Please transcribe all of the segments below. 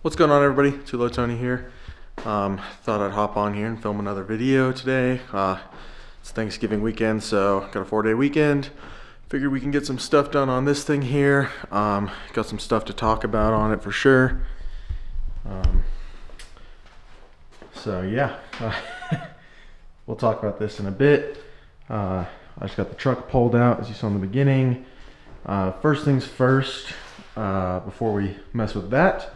What's going on, everybody? Too Low Tony here. Thought I'd hop on here and film another video today. It's Thanksgiving weekend, so got a 4-day weekend. Figured we can get some stuff done on this thing here. Got some stuff to talk about on it for sure. So yeah, we'll talk about this in a bit. I just got the truck pulled out, as you saw in the beginning. First things first, before we mess with that,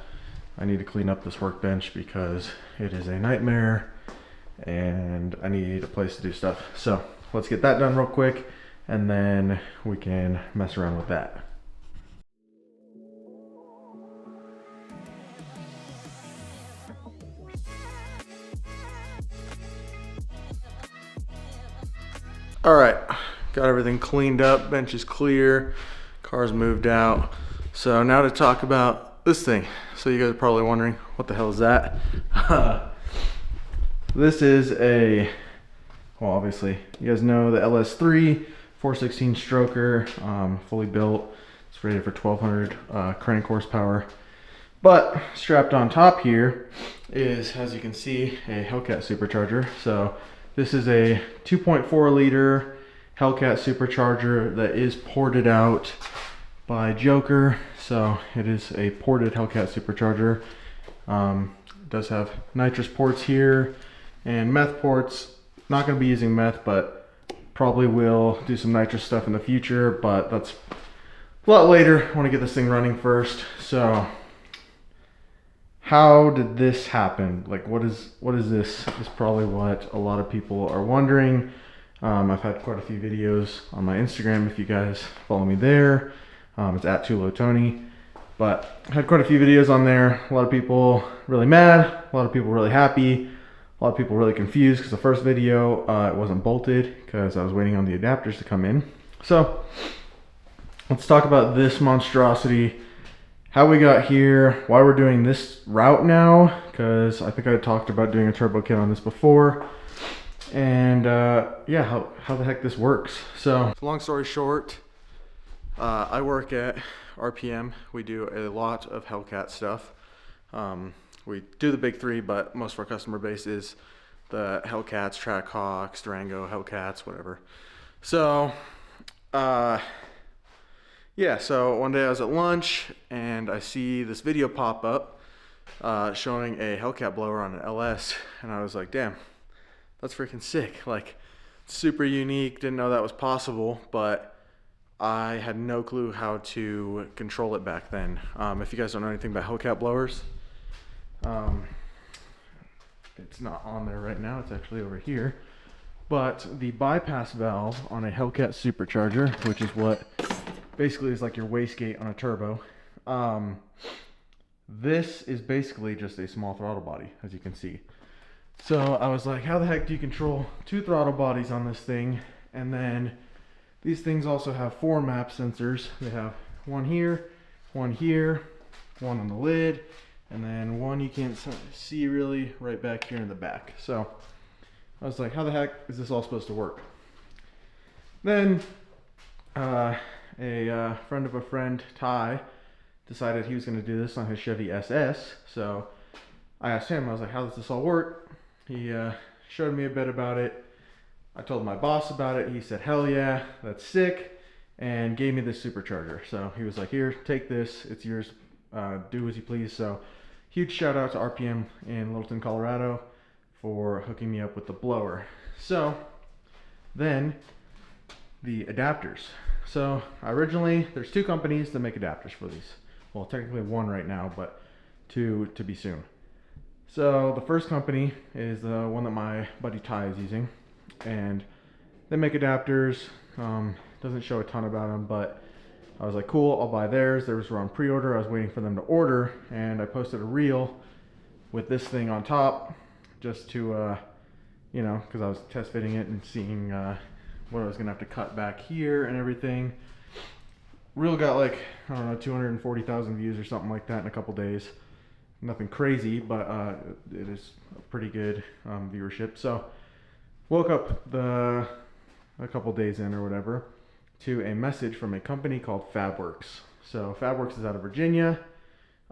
I need to clean up this workbench because it is a nightmare and I need a place to do stuff. So let's get that done real quick and then we can mess around with that. All right, got everything cleaned up, bench is clear, car's moved out. So now to talk about this thing. So you guys are probably wondering, what the hell is that? This is a, well, obviously, you guys know the LS3 416 stroker, fully built. It's rated for 1200 crank horsepower. But strapped on top here is, as you can see, a Hellcat supercharger. So this is a 2.4 liter Hellcat supercharger that is ported out by Joker. So it is a ported Hellcat supercharger. It does have nitrous ports here and meth ports. Not going to be using meth, but probably will do some nitrous stuff in the future, but that's a lot later. I want to get this thing running first. So how did this happen? Like, what is this? Is probably what a lot of people are wondering. I've had quite a few videos on my Instagram if you guys follow me there. It's at Too Low Tony. But I had quite a few videos on there. A lot of people really mad, a lot of people really happy, a lot of people really confused because the first video it wasn't bolted because I was waiting on the adapters to come in. So let's talk about this monstrosity, how we got here, why we're doing this route now, because I think I talked about doing a turbo kit on this before, and yeah, how the heck this works. So long story short, I work at RPM. We do a lot of Hellcat stuff. We do the big three, but most of our customer base is the Hellcats, Trackhawks, Durango, Hellcats, whatever. So, yeah, so one day I was at lunch and I see this video pop up showing a Hellcat blower on an LS, and I was like, damn, that's freaking sick. Like, super unique, didn't know that was possible, but I had no clue how to control it back then. If you guys don't know anything about Hellcat blowers, it's not on there right now, it's actually over here. But the bypass valve on a Hellcat supercharger, which is what basically is like your wastegate on a turbo, this is basically just a small throttle body, as you can see. So I was like, how the heck do you control two throttle bodies on this thing? And then these things also have 4 map sensors. They have one here, one on the lid, and then one you can't see really right back here in the back. So I was like, how the heck is this all supposed to work? Then a friend of a friend, Ty, decided he was going to do this on his Chevy SS. So I asked him, I was like, how does this all work? He showed me a bit about it. I told my boss about it. He said, hell yeah, that's sick, and gave me this supercharger. So he was like, here, take this, it's yours, do as you please. So huge shout out to RPM in Littleton, Colorado for hooking me up with the blower. So then the adapters. So originally there's 2 companies that make adapters for these. Well, technically 1 right now, but 2 to be soon. So the first company is the one that my buddy Ty is using, and they make adapters. Doesn't show a ton about them, but I was like, cool, I'll buy theirs. Theirs were on pre-order. I was waiting for them to order, and I posted a reel with this thing on top just to, you know, because I was test fitting it and seeing what I was gonna have to cut back here and everything. Reel got like, I don't know, 240,000 views or something like that in a couple days. Nothing crazy, but it is a pretty good viewership. So woke up a couple days in or whatever to a message from a company called Fabworks. So Fabworks is out of Virginia.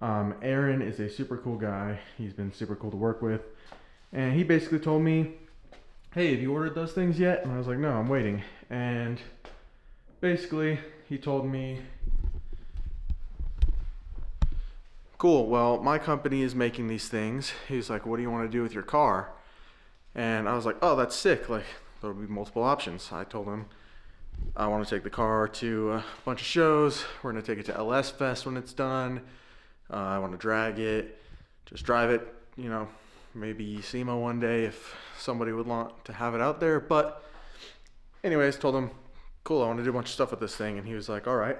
Aaron is a super cool guy. He's been super cool to work with. And he basically told me, hey, have you ordered those things yet? And I was like, no, I'm waiting. And basically, he told me, cool, well, my company is making these things. He's like, what do you want to do with your car? And I was like, oh, that's sick. Like, there'll be multiple options. I told him, I want to take the car to a bunch of shows. We're going to take it to LS Fest when it's done. I want to drag it, just drive it, you know, maybe SEMA one day if somebody would want to have it out there. But anyways, told him, cool, I want to do a bunch of stuff with this thing. And he was like, all right,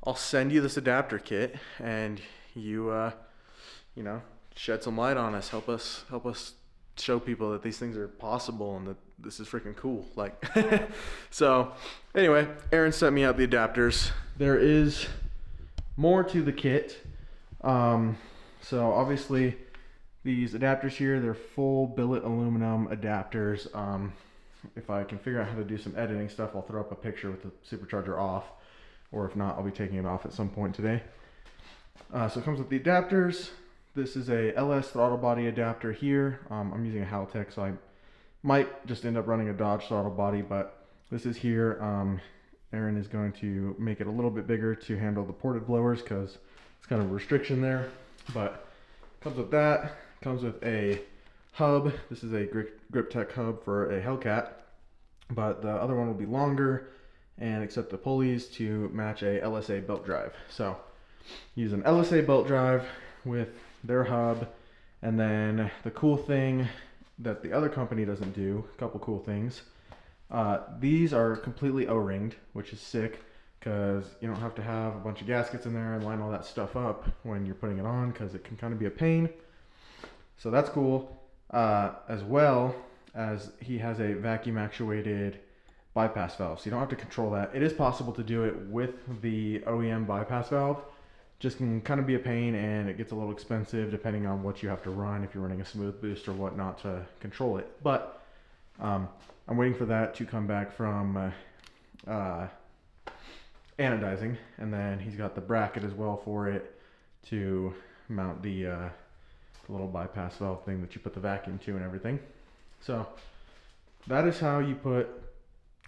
I'll send you this adapter kit and you, you know, shed some light on us, help us show people that these things are possible and that this is freaking cool. Like, so anyway, Aaron sent me out the adapters. There is more to the kit. So obviously these adapters here, they're full billet aluminum adapters. If I can figure out how to do some editing stuff, I'll throw up a picture with the supercharger off, or if not, I'll be taking it off at some point today. So it comes with the adapters. This is a LS throttle body adapter here. I'm using a Hellcat, so I might just end up running a Dodge throttle body, but this is here. Aaron is going to make it a little bit bigger to handle the ported blowers because it's kind of a restriction there. But comes with that. Comes with a hub. This is a grip tech hub for a Hellcat, but the other one will be longer and accept the pulleys to match a LSA belt drive. So use an LSA belt drive with their hub. And then the cool thing that the other company doesn't do, a couple cool things, these are completely O-ringed, which is sick because you don't have to have a bunch of gaskets in there and line all that stuff up when you're putting it on, because it can kind of be a pain. So that's cool. As well as he has a vacuum actuated bypass valve, so you don't have to control that. It is possible to do it with the OEM bypass valve, just can kind of be a pain and it gets a little expensive depending on what you have to run, if you're running a smooth boost or whatnot to control it. But I'm waiting for that to come back from anodizing, and then he's got the bracket as well for it to mount the little bypass valve thing that you put the vacuum to and everything. So that is how you put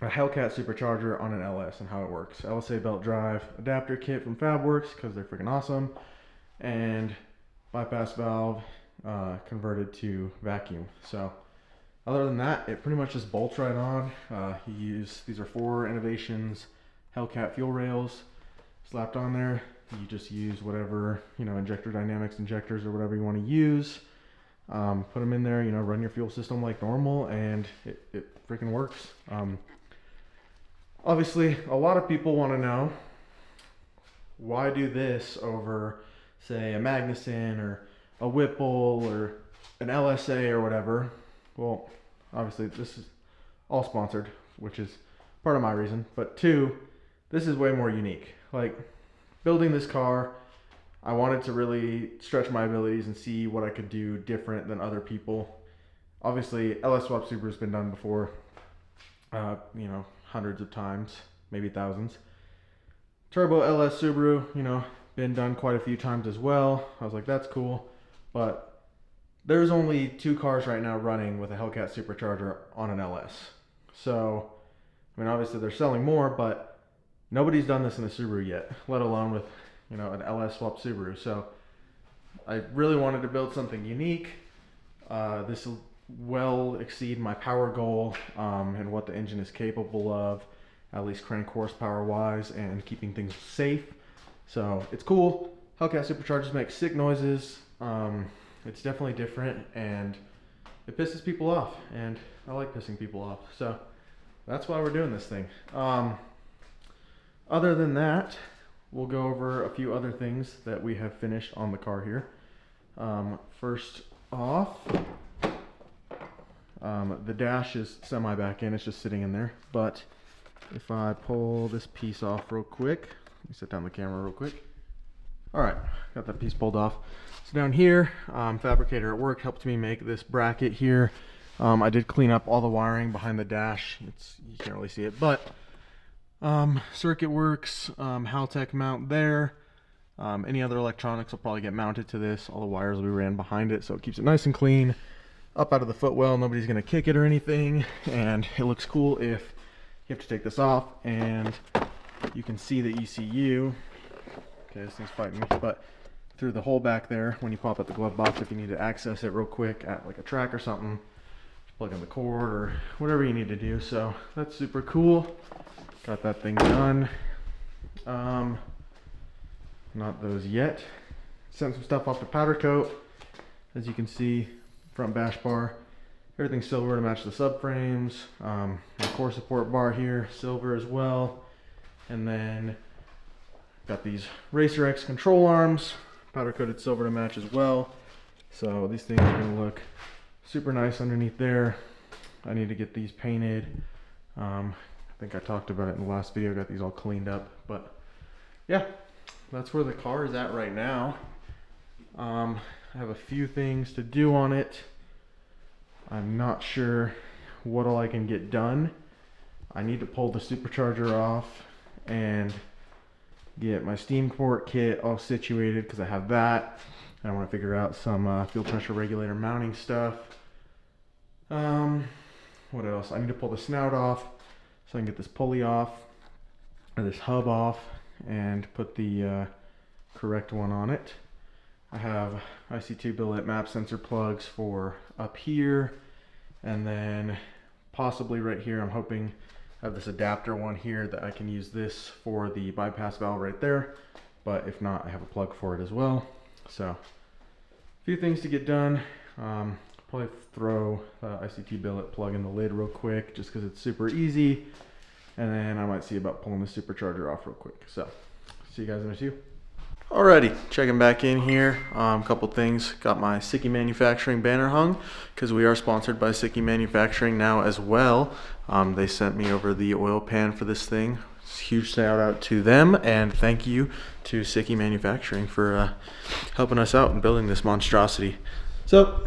a Hellcat supercharger on an LS and how it works. LSA belt drive adapter kit from Fabworks because they're freaking awesome, and bypass valve converted to vacuum. So other than that, it pretty much just bolts right on. These are 4 Innovations Hellcat fuel rails slapped on there. You just use whatever, you know, injector dynamics injectors or whatever you want to use. Put them in there, you know, run your fuel system like normal, and it freaking works. Obviously, a lot of people want to know, why do this over, say, a Magnuson or a Whipple or an LSA or whatever? Well, obviously, this is all sponsored, which is part of my reason. But 2, this is way more unique. Like, building this car, I wanted to really stretch my abilities and see what I could do different than other people. Obviously, LS Swap Subaru's been done before, you know, hundreds of times, maybe thousands. Turbo LS Subaru, you know, been done quite a few times as well. I was like, that's cool. But there's only 2 cars right now running with a Hellcat supercharger on an LS. So, I mean, obviously they're selling more, but nobody's done this in a Subaru yet, let alone with, you know, an LS swap Subaru. So I really wanted to build something unique. This will well exceed my power goal and what the engine is capable of, at least crank horsepower wise, and keeping things safe. So it's cool. Hellcat superchargers make sick noises. It's definitely different and it pisses people off, and I like pissing people off. So that's why we're doing this thing. Other than that, we'll go over a few other things that we have finished on the car here. First off, the dash is semi back in, it's just sitting in there. But if I pull this piece off real quick, let me set down the camera real quick. All right, got that piece pulled off. So down here, fabricator at work helped me make this bracket here. I did clean up all the wiring behind the dash. You can't really see it, but circuit works, Haltech mount there. Any other electronics will probably get mounted to this. All the wires will be ran behind it, so it keeps it nice and clean, up out of the footwell. Nobody's gonna kick it or anything, and it looks cool if you have to take this off, and you can see the ECU. Okay, this thing's fighting me, but through the hole back there, when you pop out the glove box, if you need to access it real quick at like a track or something, plug in the cord or whatever you need to do. So that's super cool. Got that thing done. Not those yet. Sent some stuff off to powder coat. As you can see, front bash bar, everything's silver to match the subframes. My core support bar here, silver as well. And then got these WRX control arms, powder coated silver to match as well. So these things are gonna look super nice underneath there. I need to get these painted. I think I talked about it in the last video, got these all cleaned up, but yeah, that's where the car is at right now. I have a few things to do on it. I'm not sure what all I can get done. I need to pull the supercharger off and get my steam port kit all situated because I have that. And I want to figure out some fuel pressure regulator mounting stuff. What else? I need to pull the snout off so I can get this pulley off, or this hub off, and put the correct one on it. I have IC2 billet map sensor plugs for up here, and then possibly right here. I'm hoping I have this adapter one here that I can use this for the bypass valve right there, but if not, I have a plug for it as well. So a few things to get done. Probably throw IC2 billet plug in the lid real quick just because it's super easy, and then I might see about pulling the supercharger off real quick. So see you guys in a few. Alrighty, checking back in here. Couple things. Got my Sikky Manufacturing banner hung because we are sponsored by Sikky Manufacturing now as well. They sent me over the oil pan for this thing. Huge shout out to them, and thank you to Sikky Manufacturing for helping us out in building this monstrosity. So,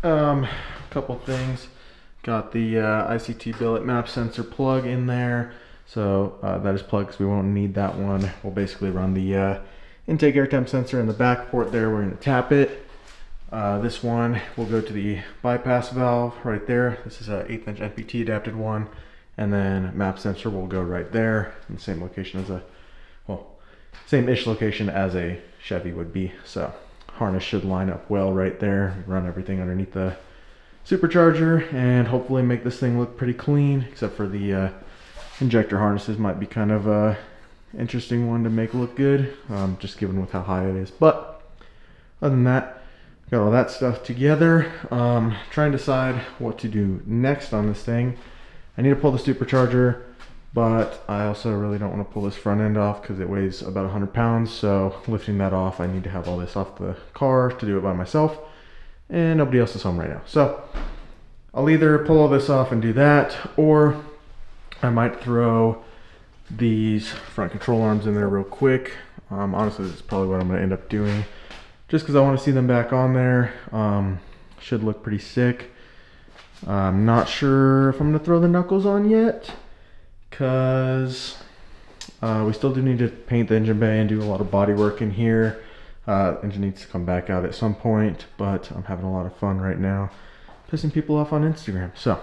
couple things. Got the IC2 billet map sensor plug in there. So that is plugged because we won't need that one. We'll basically run the intake air temp sensor in the back port there. We're going to tap it. This one will go to the bypass valve right there. This is a 1/8 inch NPT adapted one. And then map sensor will go right there in the same location as a, well, same-ish location as a Chevy would be. So harness should line up well right there. Run everything underneath the supercharger and hopefully make this thing look pretty clean, except for the injector harnesses might be kind of a interesting one to make look good, just given with how high it is. But other than that, got all that stuff together. Trying to decide what to do next on this thing. I need to pull the supercharger, but I also really don't want to pull this front end off because it weighs about 100 pounds. So lifting that off, I need to have all this off the car to do it by myself, and nobody else is home right now. So I'll either pull all this off and do that, or I might throw these front control arms in there real quick. Honestly, this is probably what I'm going to end up doing, just because I want to see them back on there. Should look pretty sick. I'm not sure if I'm going to throw the knuckles on yet, because we still do need to paint the engine bay and do a lot of body work in here. Engine needs to come back out at some point, but I'm having a lot of fun right now pissing people off on Instagram. So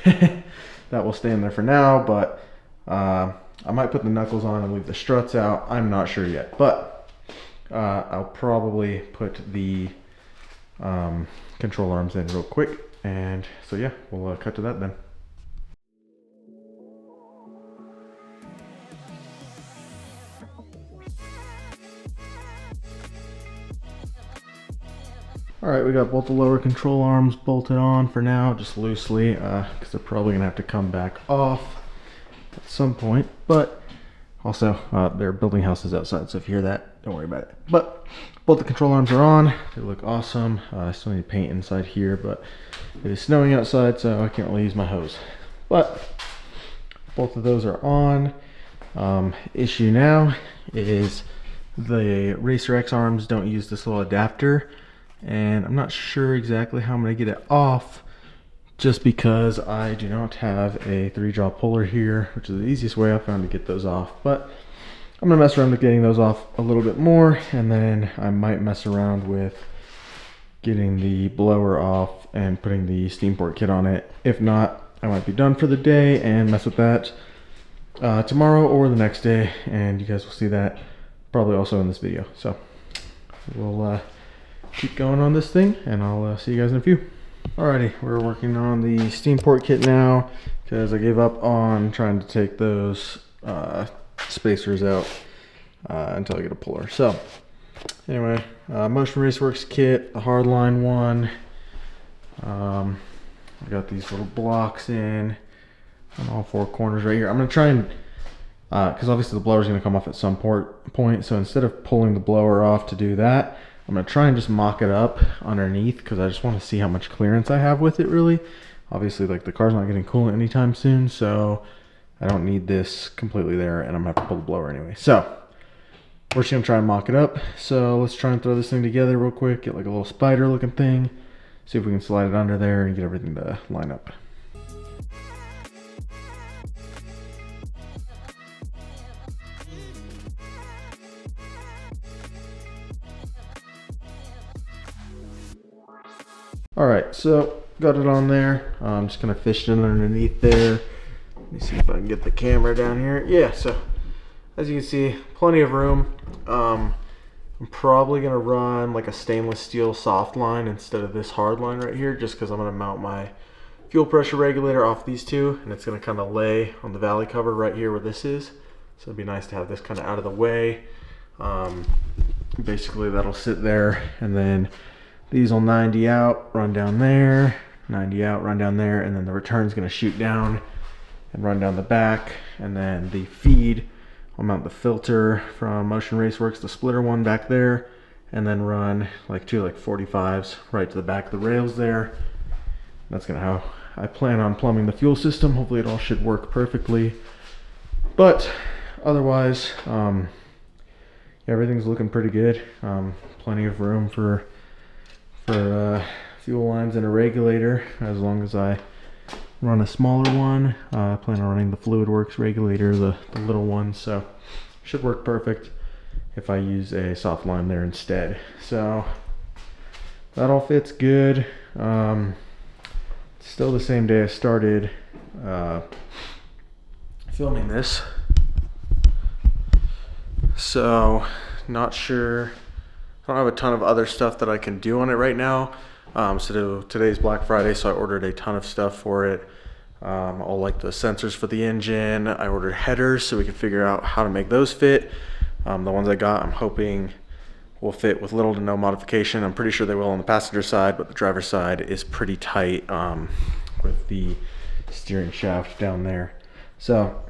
that will stay in there for now, but I might put the knuckles on and leave the struts out. I'm not sure yet, but I'll probably put the control arms in real quick. And so yeah, we'll cut to that then. Alright, we got both the lower control arms bolted on for now, just loosely, because they're probably going to have to come back off at some point. But also, they're building houses outside, so if you hear that, don't worry about it. But both the control arms are on. They look awesome. I still need to paint inside here, but it is snowing outside, so I can't really use my hose. But both of those are on. Issue now is the WRX arms don't use this little adapter, and I'm not sure exactly how I'm going to get it off, just because I do not have a 3-jaw puller here, which is the easiest way I found to get those off. But I'm gonna mess around with getting those off a little bit more, and then I might mess around with getting the blower off and putting the steam port kit on it. If not, I might be done for the day and mess with that tomorrow or the next day, and you guys will see that probably also in this video. So we'll keep going on this thing, and I'll see you guys in a few. Alrighty, we're working on the steam port kit now because I gave up on trying to take those spacers out until I get a puller. So anyway, Motion Raceworks kit, the hardline one. I got these little blocks in on all four corners right here. I'm gonna try and because obviously the blower is going to come off at some point, so instead of pulling the blower off to do that, I'm going to try and just mock it up underneath because I just want to see how much clearance I have with it, really. Obviously, like, the car's not getting coolant anytime soon, so I don't need this completely there, and I'm going to have to pull the blower anyway. So we're just going to try and mock it up. So let's try and throw this thing together real quick, get like a little spider looking thing, see if we can slide it under there and get everything to line up. Alright, so got it on there. I'm just gonna fish it in underneath there. Let me see if I can get the camera down here. Yeah, so as you can see, plenty of room. I'm probably gonna run like a stainless steel soft line instead of this hard line right here, just because I'm gonna mount my fuel pressure regulator off these two, and it's gonna kind of lay on the valley cover right here where this is. So it'd be nice to have this kind of out of the way. Basically that'll sit there, and then these will 90 out, run down there, 90 out, run down there, and then the return's gonna shoot down and run down the back, and then the feed, I'll mount the filter from Motion Raceworks, the splitter one back there, and then run like two 45s right to the back of the rails there. That's gonna how I plan on plumbing the fuel system. Hopefully it all should work perfectly. But otherwise, everything's looking pretty good. Plenty of room for fuel lines and a regulator, as long as I run a smaller one. I plan on running the FluidWorks regulator, the little one, so should work perfect if I use a soft line there instead. So that all fits good. Still the same day I started filming this, so not sure. I don't have a ton of other stuff that I can do on it right now. So today's Black Friday, so I ordered a ton of stuff for it. All like the sensors for the engine. I ordered headers so we can figure out how to make those fit. The ones I got, I'm hoping will fit with little to no modification. I'm pretty sure they will on the passenger side, but the driver's side is pretty tight with the steering shaft down there. So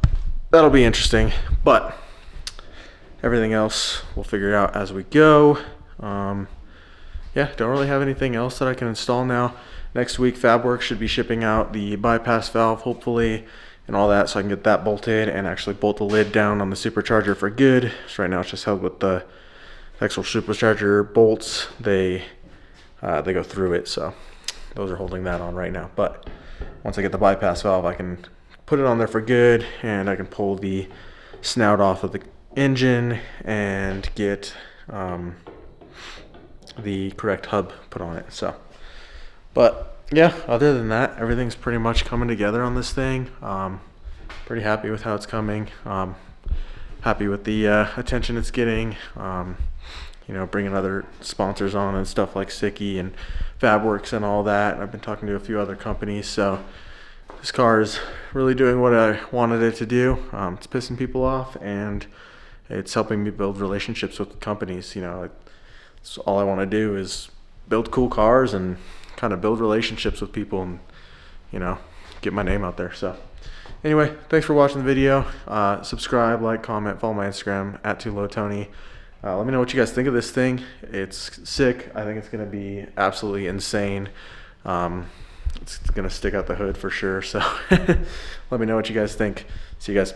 that'll be interesting, but everything else we'll figure out as we go. Yeah, don't really have anything else that I can install now. Next week, FabWorks should be shipping out the bypass valve, hopefully, and all that, so I can get that bolted and actually bolt the lid down on the supercharger for good. So right now it's just held with the actual supercharger bolts. They go through it, so those are holding that on right now. But once I get the bypass valve, I can put it on there for good, and I can pull the snout off of the engine and get the correct hub put on it. So, but yeah, other than that, everything's pretty much coming together on this thing. Pretty happy with how it's coming. Happy with the attention it's getting. You know, bringing other sponsors on and stuff like Sikky and FabWorks and all that. I've been talking to a few other companies, so this car is really doing what I wanted it to do. It's pissing people off, and it's helping me build relationships with companies. You know, so all I want to do is build cool cars and kind of build relationships with people, and you know, get my name out there. So anyway, thanks for watching the video. Subscribe, like, comment, follow my Instagram @TooLowTony. Let me know what you guys think of this thing. It's sick. I think it's gonna be absolutely insane. It's gonna stick out the hood for sure. So let me know what you guys think. See you guys.